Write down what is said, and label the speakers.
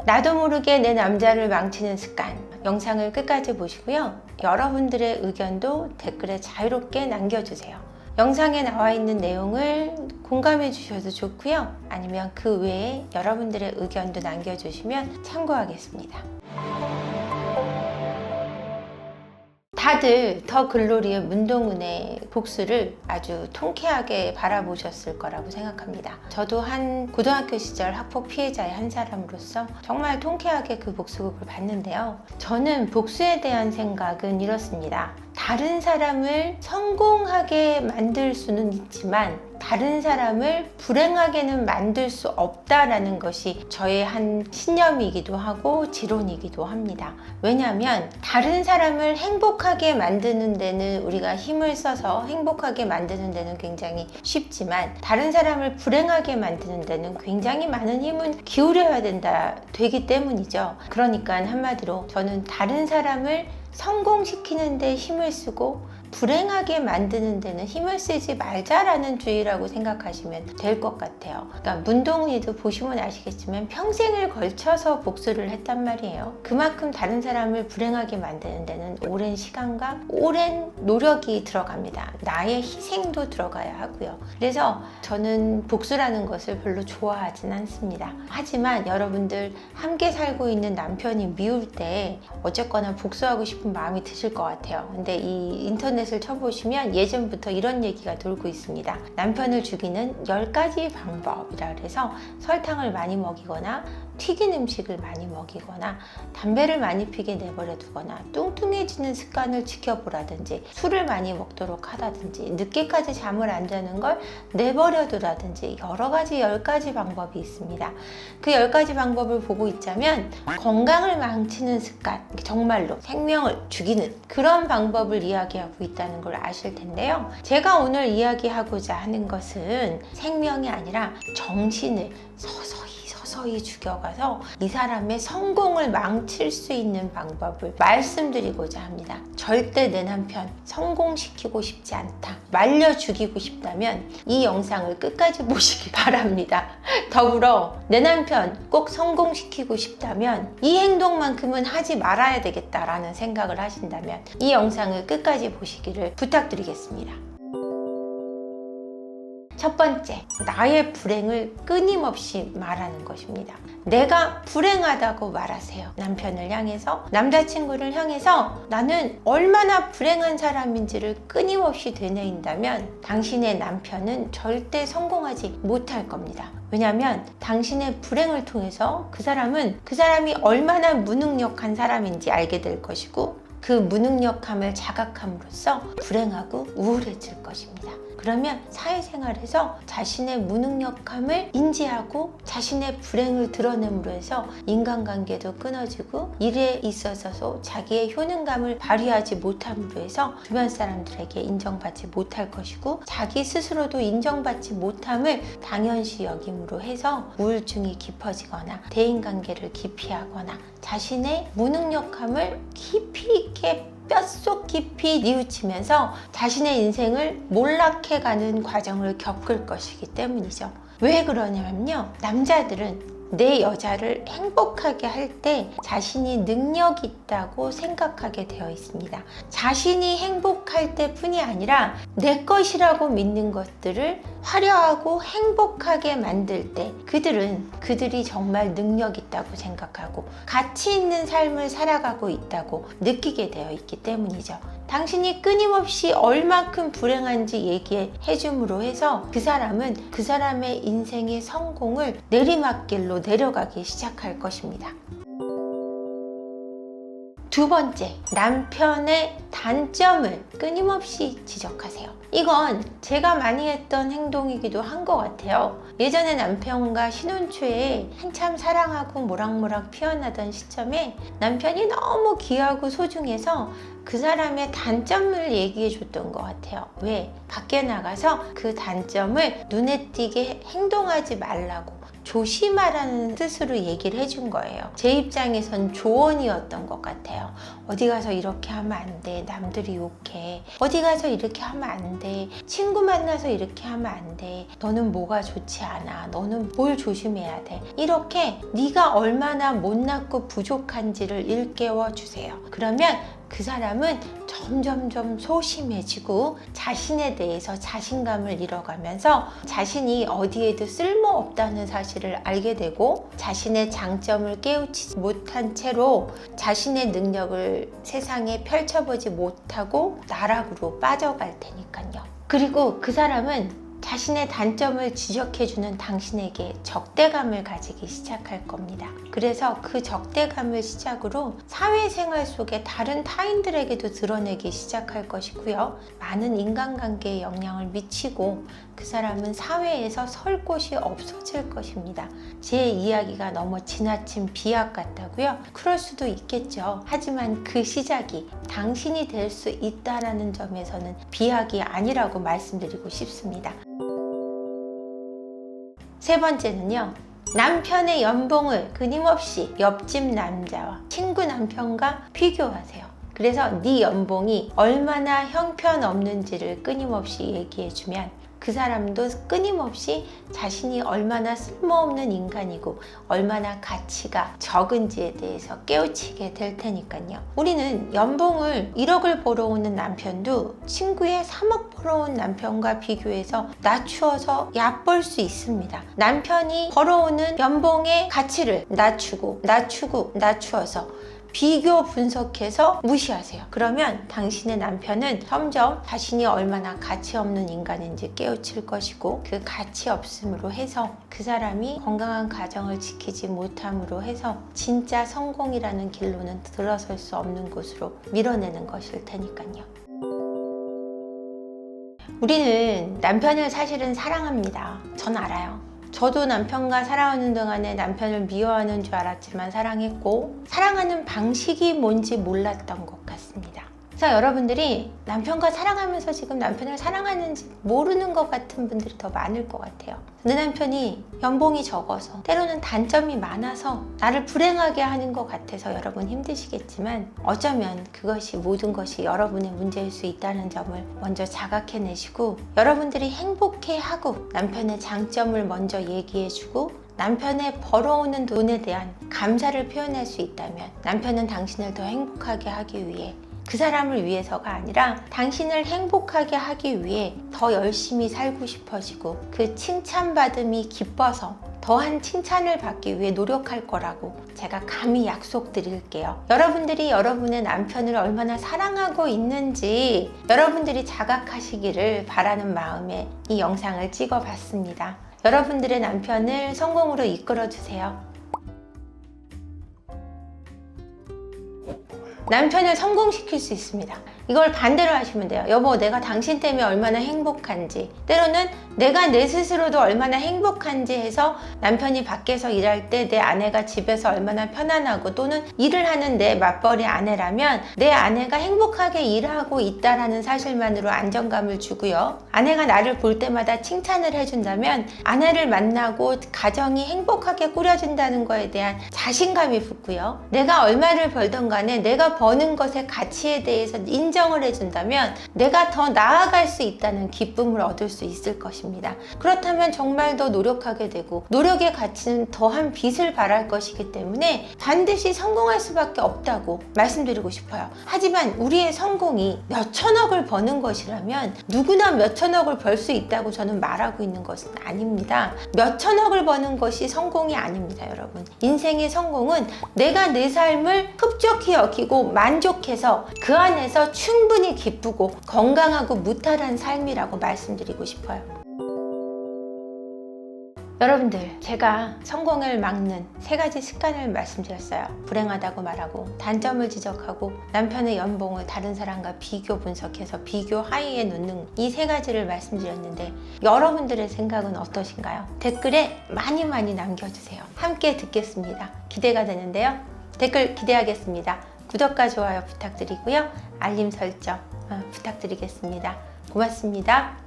Speaker 1: 나도 모르게 내 남자를 망치는 습관, 영상을 끝까지 보시고요. 여러분들의 의견도 댓글에 자유롭게 남겨주세요. 영상에 나와 있는 내용을 공감해 주셔도 좋고요. 아니면 그 외에 여러분들의 의견도 남겨주시면 참고하겠습니다. 다들 더 글로리의 문동은의 복수를 아주 통쾌하게 바라보셨을 거라고 생각합니다. 저도 한 고등학교 시절 학폭 피해자의 한 사람으로서 정말 통쾌하게 그 복수극을 봤는데요. 저는 복수에 대한 생각은 이렇습니다. 다른 사람을 성공하게 만들 수는 있지만 다른 사람을 불행하게는 만들 수 없다라는 것이 저의 한 신념이기도 하고 지론이기도 합니다. 왜냐하면 다른 사람을 행복하게 만드는 데는 우리가 힘을 써서 행복하게 만드는 데는 굉장히 쉽지만 다른 사람을 불행하게 만드는 데는 굉장히 많은 힘을 기울여야 되기 때문이죠. 그러니까 한마디로 저는 다른 사람을 성공시키는 데 힘을 쓰고 불행하게 만드는 데는 힘을 쓰지 말자라는 주의라고 생각하시면 될 것 같아요. 그러니까 문동은이도 보시면 아시겠지만 평생을 걸쳐서 복수를 했단 말이에요. 그만큼 다른 사람을 불행하게 만드는 데는 오랜 시간과 오랜 노력이 들어갑니다. 나의 희생도 들어가야 하고요. 그래서 저는 복수라는 것을 별로 좋아하진 않습니다. 하지만 여러분들 함께 살고 있는 남편이 미울 때 어쨌거나 복수하고 싶은 마음이 드실 것 같아요. 근데 이 인터넷을 쳐보시면 예전부터 이런 얘기가 돌고 있습니다. 남편을 죽이는 10가지 방법이라 그래서 설탕을 많이 먹이거나 튀긴 음식을 많이 먹이거나 담배를 많이 피게 내버려 두거나 뚱뚱해지는 습관을 지켜보라든지 술을 많이 먹도록 하다든지 늦게까지 잠을 안 자는 걸 내버려 두라든지 여러 가지 10가지 방법이 있습니다. 그 10가지 방법을 보고 있자면 건강을 망치는 습관, 정말로 생명을 죽이는 그런 방법을 이야기하고 있다는 걸 아실 텐데요. 제가 오늘 이야기하고자 하는 것은 생명이 아니라 정신을 서서히 죽여가서 이 사람의 성공을 망칠 수 있는 방법을 말씀드리고자 합니다. 절대 내 남편 성공시키고 싶지 않다, 말려 죽이고 싶다면 이 영상을 끝까지 보시기 바랍니다. 더불어 내 남편 꼭 성공시키고 싶다면 이 행동만큼은 하지 말아야 되겠다라는 생각을 하신다면 이 영상을 끝까지 보시기를 부탁드리겠습니다. 첫 번째, 나의 불행을 끊임없이 말하는 것입니다. 내가 불행하다고 말하세요. 남편을 향해서, 남자친구를 향해서 나는 얼마나 불행한 사람인지를 끊임없이 되뇌인다면 당신의 남편은 절대 성공하지 못할 겁니다. 왜냐하면 당신의 불행을 통해서 그 사람이 얼마나 무능력한 사람인지 알게 될 것이고 그 무능력함을 자각함으로써 불행하고 우울해질 것입니다. 그러면 사회생활에서 자신의 무능력함을 인지하고 자신의 불행을 드러냄으로 해서 인간관계도 끊어지고 일에 있어서도 자기의 효능감을 발휘하지 못함으로 해서 주변 사람들에게 인정받지 못할 것이고 자기 스스로도 인정받지 못함을 당연시 여김으로 해서 우울증이 깊어지거나 대인관계를 기피하거나 자신의 무능력함을 깊이 있게 뼛속 깊이 뉘우치면서 자신의 인생을 몰락해가는 과정을 겪을 것이기 때문이죠. 왜 그러냐면요, 남자들은 내 여자를 행복하게 할 때 자신이 능력이 있다고 생각하게 되어 있습니다. 자신이 행복할 때뿐이 아니라 내 것이라고 믿는 것들을 화려하고 행복하게 만들 때 그들이 정말 능력 있다고 생각하고 가치 있는 삶을 살아가고 있다고 느끼게 되어 있기 때문이죠. 당신이 끊임없이 얼만큼 불행한지 얘기해 줌으로 해서 그 사람은 그 사람의 인생의 성공을 내리막길로 내려가기 시작할 것입니다. 두 번째, 남편의 단점을 끊임없이 지적하세요. 이건 제가 많이 했던 행동이기도 한 것 같아요. 예전에 남편과 신혼 초에 한참 사랑하고 모락모락 피어나던 시점에 남편이 너무 귀하고 소중해서 그 사람의 단점을 얘기해 줬던 것 같아요. 왜? 밖에 나가서 그 단점을 눈에 띄게 행동하지 말라고 조심하라는 뜻으로 얘기를 해준 거예요. 제 입장에선 조언이었던 것 같아요. 어디 가서 이렇게 하면 안 돼. 남들이 욕해. 어디 가서 이렇게 하면 안 돼. 친구 만나서 이렇게 하면 안 돼. 너는 뭐가 좋지 않아. 너는 뭘 조심해야 돼. 이렇게 네가 얼마나 못났고 부족한지를 일깨워 주세요. 그러면 그 사람은 점점점 소심해지고 자신에 대해서 자신감을 잃어가면서 자신이 어디에도 쓸모없다는 사실을 알게 되고 자신의 장점을 깨우치지 못한 채로 자신의 능력을 세상에 펼쳐보지 못하고 나락으로 빠져갈 테니까요. 그리고 그 사람은 자신의 단점을 지적해주는 당신에게 적대감을 가지기 시작할 겁니다. 그래서 그 적대감을 시작으로 사회생활 속에 다른 타인들에게도 드러내기 시작할 것이고요. 많은 인간관계에 영향을 미치고 그 사람은 사회에서 설 곳이 없어질 것입니다. 제 이야기가 너무 지나친 비약 같다고요? 그럴 수도 있겠죠. 하지만 그 시작이 당신이 될 수 있다는 점에서는 비약이 아니라고 말씀드리고 싶습니다. 세 번째는요. 남편의 연봉을 끊임없이 옆집 남자와 친구 남편과 비교하세요. 그래서 네 연봉이 얼마나 형편없는지를 끊임없이 얘기해주면 그 사람도 끊임없이 자신이 얼마나 쓸모없는 인간이고 얼마나 가치가 적은지에 대해서 깨우치게 될 테니까요. 우리는 연봉을 1억을 벌어오는 남편도 친구의 3억 벌어온 남편과 비교해서 낮추어서 얕볼 수 있습니다. 남편이 벌어오는 연봉의 가치를 낮추어서 비교 분석해서 무시하세요. 그러면 당신의 남편은 점점 자신이 얼마나 가치 없는 인간인지 깨우칠 것이고 그 가치 없음으로 해서 그 사람이 건강한 가정을 지키지 못함으로 해서 진짜 성공이라는 길로는 들어설 수 없는 곳으로 밀어내는 것일 테니까요. 우리는 남편을 사실은 사랑합니다. 전 알아요. 저도 남편과 살아오는 동안에 남편을 미워하는 줄 알았지만 사랑했고 사랑하는 방식이 뭔지 몰랐던 것 같습니다. 그래서 여러분들이 남편과 살아가면서 지금 남편을 사랑하는지 모르는 것 같은 분들이 더 많을 것 같아요. 내 남편이 연봉이 적어서 때로는 단점이 많아서 나를 불행하게 하는 것 같아서 여러분 힘드시겠지만 어쩌면 그것이 모든 것이 여러분의 문제일 수 있다는 점을 먼저 자각해내시고 여러분들이 행복해하고 남편의 장점을 먼저 얘기해주고 남편의 벌어오는 돈에 대한 감사를 표현할 수 있다면 남편은 당신을 더 행복하게 하기 위해 그 사람을 위해서가 아니라 당신을 행복하게 하기 위해 더 열심히 살고 싶어지고 그 칭찬받음이 기뻐서 더한 칭찬을 받기 위해 노력할 거라고 제가 감히 약속드릴게요. 여러분들이 여러분의 남편을 얼마나 사랑하고 있는지 여러분들이 자각하시기를 바라는 마음에 이 영상을 찍어봤습니다. 여러분들의 남편을 성공으로 이끌어주세요. 남편을 성공시킬 수 있습니다. 이걸 반대로 하시면 돼요. 여보, 내가 당신 때문에 얼마나 행복한지, 때로는 내가 내 스스로도 얼마나 행복한지 해서 남편이 밖에서 일할 때 내 아내가 집에서 얼마나 편안하고 또는 일을 하는 내 맞벌이 아내라면 내 아내가 행복하게 일하고 있다라는 사실만으로 안정감을 주고요. 아내가 나를 볼 때마다 칭찬을 해준다면 아내를 만나고 가정이 행복하게 꾸려진다는 거에 대한 자신감이 붙고요. 내가 얼마를 벌던 간에 내가 버는 것의 가치에 대해서 인정을 해준다면 내가 더 나아갈 수 있다는 기쁨을 얻을 수 있을 것입니다. 그렇다면 정말 더 노력하게 되고 노력의 가치는 더한 빚을 발할 것이기 때문에 반드시 성공할 수밖에 없다고 말씀드리고 싶어요. 하지만 우리의 성공이 몇천억을 버는 것이라면 누구나 몇천억을 벌 수 있다고 저는 말하고 있는 것은 아닙니다. 몇천억을 버는 것이 성공이 아닙니다, 여러분. 인생의 성공은 내가 내 삶을 흡족히 여기고 만족해서 그 안에서 충분히 기쁘고 건강하고 무탈한 삶이라고 말씀드리고 싶어요. 여러분들, 제가 성공을 막는 3가지 습관을 말씀드렸어요. 불행하다고 말하고, 단점을 지적하고, 남편의 연봉을 다른 사람과 비교 분석해서 비교 하위에 놓는 이 3가지를 말씀드렸는데 여러분들의 생각은 어떠신가요? 댓글에 많이 남겨주세요. 함께 듣겠습니다. 기대가 되는데요. 댓글 기대하겠습니다. 구독과 좋아요 부탁드리고요. 알림 설정 부탁드리겠습니다. 고맙습니다.